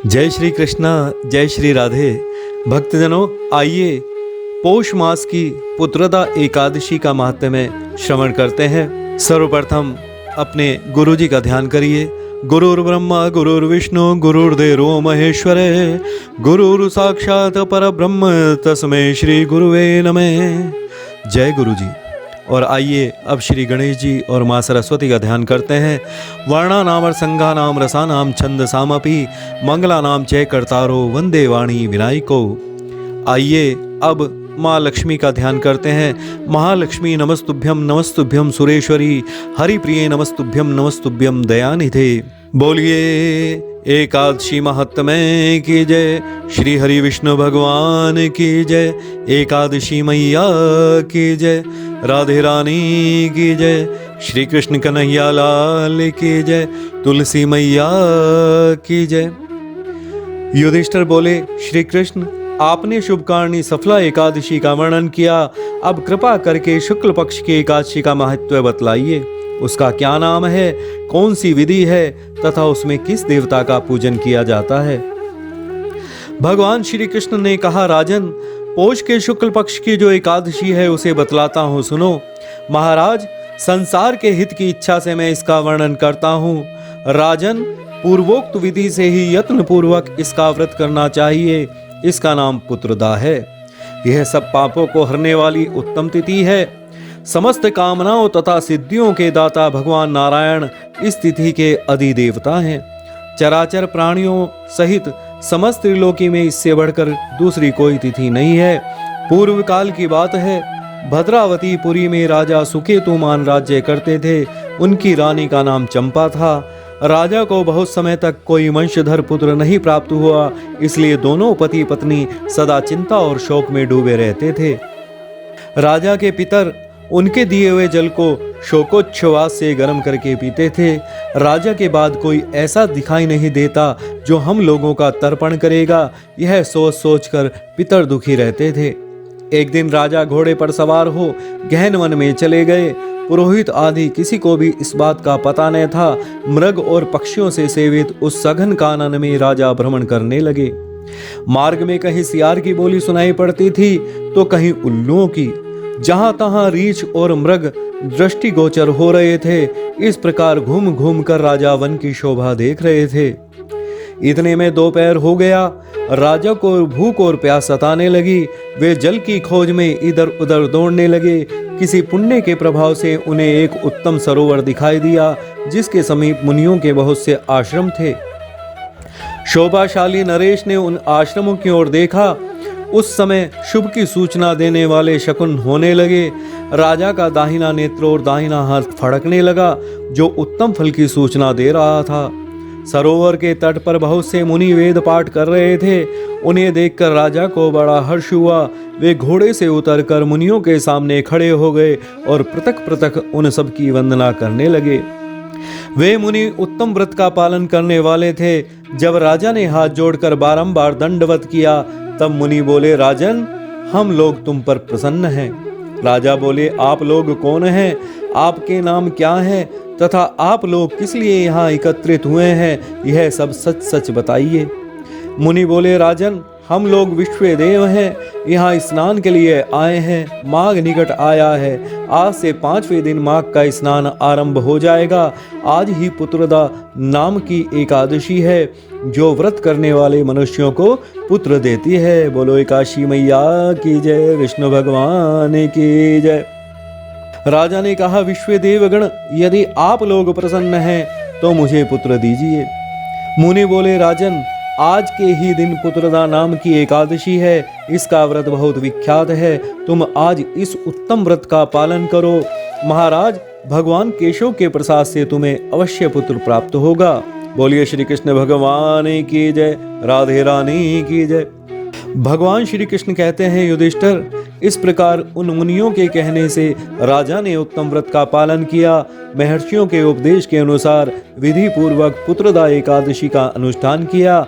जय श्री कृष्णा, जय श्री राधे। भक्तजनों, आइए पौष मास की पुत्रदा एकादशी का महात्म्य श्रवण करते हैं। सर्वप्रथम अपने गुरुजी का ध्यान करिए। गुरुर्ब्रह्मा गुरुर्विष्णु गुरुर्देवो महेश्वर, गुरुर् साक्षात परब्रह्म तस्मै श्री गुरुवे नमः। जय गुरुजी। और आइए अब श्री गणेश जी और माँ सरस्वती का ध्यान करते हैं। वर्णा नाम और संघा नाम रसा नाम छंद सामपि मंगला नाम चय करतारो वंदे वाणी विनायको। आइए अब माँ लक्ष्मी का ध्यान करते हैं। महालक्ष्मी नमस्तुभ्यम सुरेश्वरी, हरिप्रिय नमस्तुभ्यम दयानिधे। बोलिए एकादशी महात्म्य की जय, श्री हरि विष्णु भगवान की जय, एकादशी मैया की जय, राधे रानी की जय, श्री कृष्ण कन्हैया लाल की जय, तुलसी मैया की जय। युधिष्ठिर बोले, श्री कृष्ण आपने शुभकारिणी सफला एकादशी का वर्णन किया, अब कृपा करके शुक्ल पक्ष की एकादशी का महत्व बतलाइए। उसका क्या नाम है, कौन सी विधि है तथा उसमें किस देवता का पूजन किया जाता है। भगवान श्री कृष्ण ने कहा, राजन पौष के शुक्ल पक्ष की जो एकादशी है उसे बतलाता हूँ, सुनो। महाराज, संसार के हित की इच्छा से मैं इसका वर्णन करता हूँ। राजन, पूर्वोक्त विधि से ही यत्न पूर्वक इसका व्रत करना चाहिए। इसका नाम पुत्रदा है। यह सब पापों को हरने वाली उत्तम तिथि है। समस्त कामनाओं तथा सिद्धियों के दाता भगवान नारायण इस तिथि के अधिदेवता हैं। चराचर प्राणियों सहित समस्त त्रिलोकी में इससे बढ़कर दूसरी कोई तिथि नहीं है। पूर्व काल की बात है, भद्रावती पुरी में राजा सुकेतुमान राज्य करते थे। उनकी रानी का नाम चंपा था। राजा को बहुत समय तक कोई वंशधर पुत्र नहीं प्राप्त हुआ, इसलिए दोनों पति पत्नी सदा चिंता और शोक में डूबे रहते थे। राजा के पितर उनके दिए हुए जल को शोकोच्छ्वास से गर्म करके पीते थे। राजा के बाद कोई ऐसा दिखाई नहीं देता जो हम लोगों का तर्पण करेगा, यह सोच सोच कर पितर दुखी रहते थे। एक दिन राजा घोड़े पर सवार हो गहन वन में चले गए। पुरोहित आदि किसी को भी इस बात का पता नहीं था। मृग और पक्षियों से सेवित उस सघन कानन में राजा भ्रमण करने लगे। मार्ग में कहीं सियार की बोली सुनाई पड़ती थी तो कहीं उल्लुओं की। जहां तहां रीछ और मृग दृष्टिगोचर हो रहे थे। इस प्रकार घूम घूम कर राजा वन की शोभा देख रहे थे। इतने में दोपहर हो गया। राजा को भूख और प्यास सताने लगी। वे जल की खोज में इधर उधर दौड़ने लगे। किसी पुण्य के प्रभाव से उन्हें एक उत्तम सरोवर दिखाई दिया, जिसके समीप मुनियों के बहुत से आश्रम थे। शोभाशाली नरेश ने उन आश्रमों की ओर देखा। उस समय शुभ की सूचना देने वाले शकुन होने लगे। राजा का दाहिना नेत्र और दाहिना हाथ फड़कने लगा, जो उत्तम फल की सूचना दे रहा था। सरोवर के तट पर बहुत से मुनि वेद पाठ कर रहे थे। उन्हें देखकर राजा को बड़ा हर्ष हुआ। वे घोड़े से उतरकर मुनियों के सामने खड़े हो गए और पृथक पृथक उन सब की वंदना करने लगे। वे मुनि उत्तम व्रत का पालन करने वाले थे। जब राजा ने हाथ जोड़कर बारंबार दंडवत किया, तब मुनि बोले, राजन हम लोग तुम पर प्रसन्न हैं। राजा बोले, आप लोग कौन हैं, आपके नाम क्या हैं तथा आप लोग किस लिए यहाँ एकत्रित हुए हैं, यह सब सच सच बताइए। मुनि बोले, राजन हम लोग विश्वदेव हैं, यहाँ स्नान के लिए आए हैं। माघ निकट आया है। आज से 5वें दिन माघ का स्नान आरंभ हो जाएगा। आज ही पुत्रदा नाम की एकादशी है, जो व्रत करने वाले मनुष्यों को पुत्र देती है। बोलो एकादशी मैया की जय, विष्णु भगवान की जय। राजा ने कहा, विश्वदेवगण यदि आप लोग प्रसन्न हैं तो मुझे पुत्र दीजिए। मुनि बोले, राजन आज के ही दिन पुत्रदा नाम की एकादशी है। इसका व्रत बहुत विख्यात है। तुम आज इस उत्तम व्रत का पालन करो। महाराज, भगवान केशव के प्रसाद से तुम्हें अवश्य पुत्र प्राप्त होगा। बोलिए श्री कृष्ण भगवान की जय, राधे रानी की जय। भगवान श्री कृष्ण कहते हैं, युधिष्ठिर इस प्रकार उन मुनियों के कहने से राजा ने उत्तम व्रत का पालन किया। महर्षियों के उपदेश के अनुसार विधि पूर्वक पुत्रदा एकादशी का अनुष्ठान किया।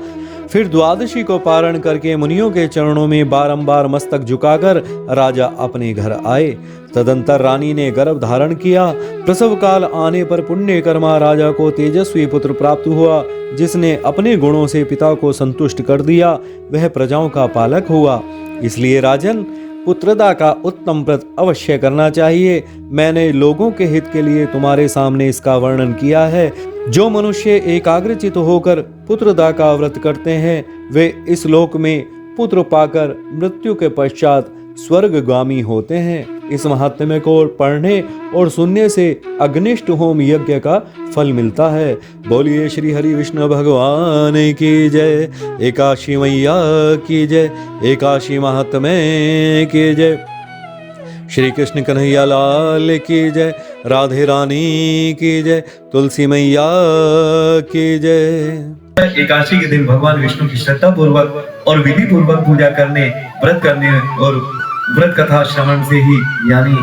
फिर द्वादशी को पारण करके मुनियों के चरणों में बारंबार मस्तक झुकाकर राजा अपने घर आए। तदंतर रानी ने गर्भ धारण किया। प्रसव काल आने पर पुण्य कर्मा राजा को तेजस्वी पुत्र प्राप्त हुआ, जिसने अपने गुणों से पिता को संतुष्ट कर दिया। वह प्रजाओं का पालक हुआ। इसलिए राजन, पुत्रदा का उत्तम व्रत अवश्य करना चाहिए। मैंने लोगों के हित के लिए तुम्हारे सामने इसका वर्णन किया है। जो मनुष्य एकाग्रचित होकर पुत्रदा का व्रत करते हैं, वे इस लोक में पुत्र पाकर मृत्यु के पश्चात स्वर्गगामी होते हैं। इस महात्म्य को पढ़ने और सुनने से अग्निष्ट होम यज्ञ का फल मिलता है। बोलिए श्री हरि विष्णु भगवान की जय। एकादशी मैया की जय। एकादशी महात्म्य की जय। श्री कृष्ण कन्हैया लाल की जय। राधे रानी की जय। तुलसी मैया की जय। एकादशी के दिन भगवान विष्णु की श्रद्धा पूर्वक और विधि पूर्वक पूजा करने, व्रत करने और व्रत कथा श्रवण से ही, यानी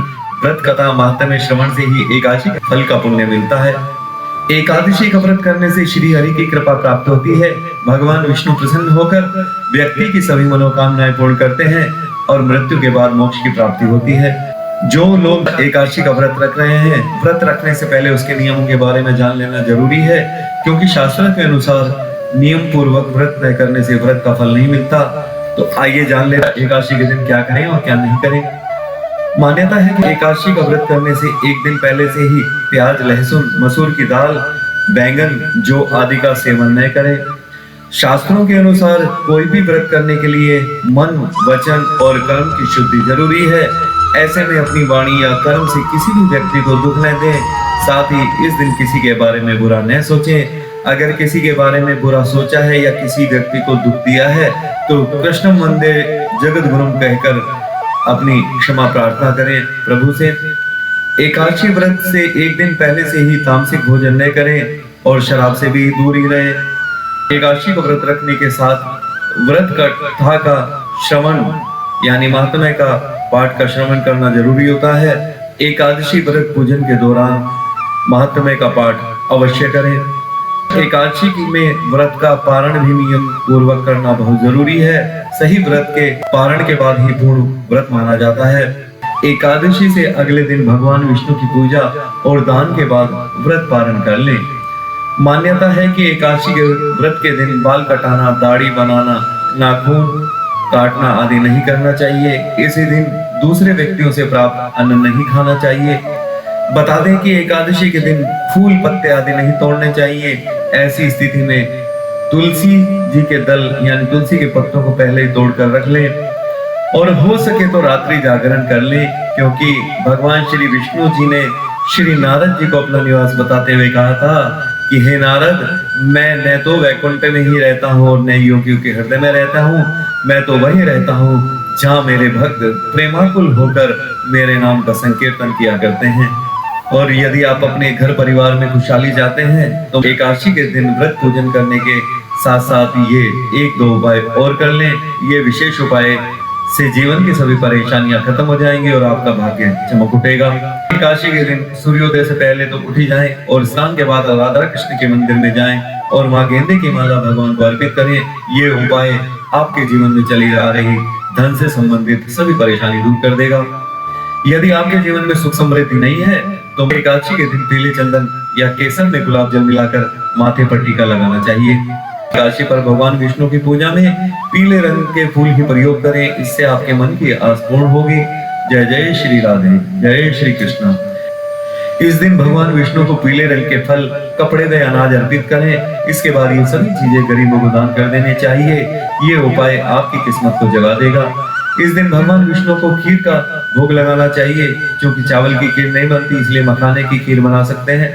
व्रत कथा महात्म्य श्रवण से ही एकादशी के फल का पुण्य मिलता है। एकादशी का व्रत करने से श्री हरि की कृपा प्राप्त होती है। भगवान विष्णु प्रसन्न होकर व्यक्ति की सभी मनोकामनाएं पूर्ण करते हैं और मृत्यु के बाद मोक्ष की प्राप्ति होती है। जो लोग एकादशी का व्रत रख रहे हैं, व्रत रखने से पहले उसके नियमों के बारे में जान लेना जरूरी है, क्योंकि शास्त्रों के अनुसार नियम पूर्वक व्रत न करने से व्रत का फल नहीं मिलता। तो आइए जान ले एकादशी के दिन क्या करें और क्या नहीं करें। मान्यता है कि एकादशी का व्रत करने से एक दिन पहले से ही प्याज, लहसुन, मसूर की दाल, बैंगन, जौ आदि का सेवन न करें। शास्त्रों के अनुसार कोई भी व्रत करने के लिए मन, वचन और कर्म की शुद्धि जरूरी है। ऐसे में अपनी वाणी या कर्म से किसी भी व्यक्ति को दुख न दें। साथ ही इस दिन किसी के बारे में बुरा न सोचें। अगर किसी के बारे में बुरा सोचा है या किसी व्यक्ति को दुख दिया है तो कृष्ण वंदे जगत गुरुम कहकर अपनी क्षमा प्रार्थना करें प्रभु से। एकादशी व्रत से एक दिन पहले से ही तामसिक भोजन न करें और शराब से भी दूर ही रहें। एकादशी को व्रत रखने के साथ व्रत कथा का श्रवण, यानी महात्म्य का पाठ का श्रवण करना जरूरी होता है। एकादशी व्रत पूजन के दौरान महात्म्य का पाठ अवश्य करें। एकादशी में व्रत का पारण भी नियम पूर्वक करना बहुत जरूरी है। सही व्रत के पारण के बाद ही पूर्ण व्रत माना जाता है। एकादशी से अगले दिन भगवान विष्णु की पूजा और दान के बाद व्रत पारण कर लें। मान्यता है कि एकादशी के व्रत के दिन बाल कटाना, दाढ़ी बनाना, नाखून काटना आदि नहीं करना चाहिए। इसी दिन दूसरे व्यक्तियों से प्राप्त अन्न नहीं खाना चाहिए। बता दें कि एकादशी के दिन फूल, पत्ते आदि नहीं तोड़ने चाहिए। ऐसी स्थिति में तुलसी जी के दल, यानी तुलसी के पत्तों को पहले ही तोड़कर रख लें और हो सके तो रात्रि जागरण कर लें, क्योंकि भगवान श्री विष्णु जी ने श्री नारद जी को अपना निवास बताते हुए कहा था कि हे नारद, मैं न तो वैकुंठ में ही रहता हूँ और न योगियों के हृदय में रहता हूँ। मैं तो वही रहता हूँ जहाँ मेरे भक्त प्रेमाकुल होकर मेरे नाम का संकीर्तन किया करते हैं। और यदि आप अपने घर परिवार में खुशहाली चाहते हैं तो एकादशी के दिन व्रत पूजन करने के साथ साथ ये एक दो उपाय और कर लें। ये विशेष उपाय से जीवन की सभी परेशानियां खत्म हो जाएंगी और आपका भाग्य चमक उठेगा। एकादशी के दिन सूर्योदय से पहले तो उठ ही जाएं और स्नान के बाद राधा कृष्ण के मंदिर में जाएं और वहां गेंदे की माला भगवान को अर्पित करें। ये उपाय आपके जीवन में चली आ रही धन से संबंधित सभी परेशानी दूर कर देगा। यदि आपके जीवन में सुख समृद्धि नहीं है तो एकादशी के दिन पीले चंदन या केसर में गुलाब जल मिलाकर माथे पर टीका लगाना चाहिए। एकादशी पर भगवान विष्णु की पूजा में पीले रंग के फूल ही प्रयोग करें। इससे आपके मन की आस पूर्ण होगी। जय जय श्री राधे, जय श्री कृष्ण। इस दिन भगवान विष्णु को पीले रंग के फल, कपड़े व अनाज अर्पित करें। इसके बाद ये सभी चीजें गरीबों को दान कर देने चाहिए। ये उपाय आपकी किस्मत को जगा देगा। इस दिन भगवान विष्णु को खीर का भोग लगाना चाहिए। क्योंकि चावल की खीर नहीं बनती, इसलिए मखाने की खीर बना सकते हैं।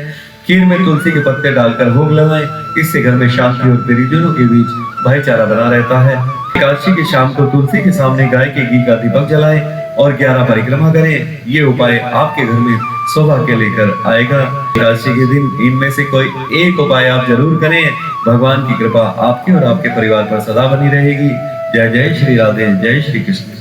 खीर में तुलसी के पत्ते डालकर भोग लगाएं। इससे घर में शांति और परिजनों के बीच भाईचारा बना रहता है। एकादशी की शाम को तुलसी के सामने गाय के घी का दीपक जलाएं और 11 परिक्रमा करें। ये उपाय आपके घर में सौभाग्य लेकर आएगा। एकादशी के दिन इनमें से कोई एक उपाय आप जरूर करें। भगवान की कृपा आपके और आपके परिवार पर सदा बनी रहेगी। जय जय श्री राधे, जय श्री कृष्ण।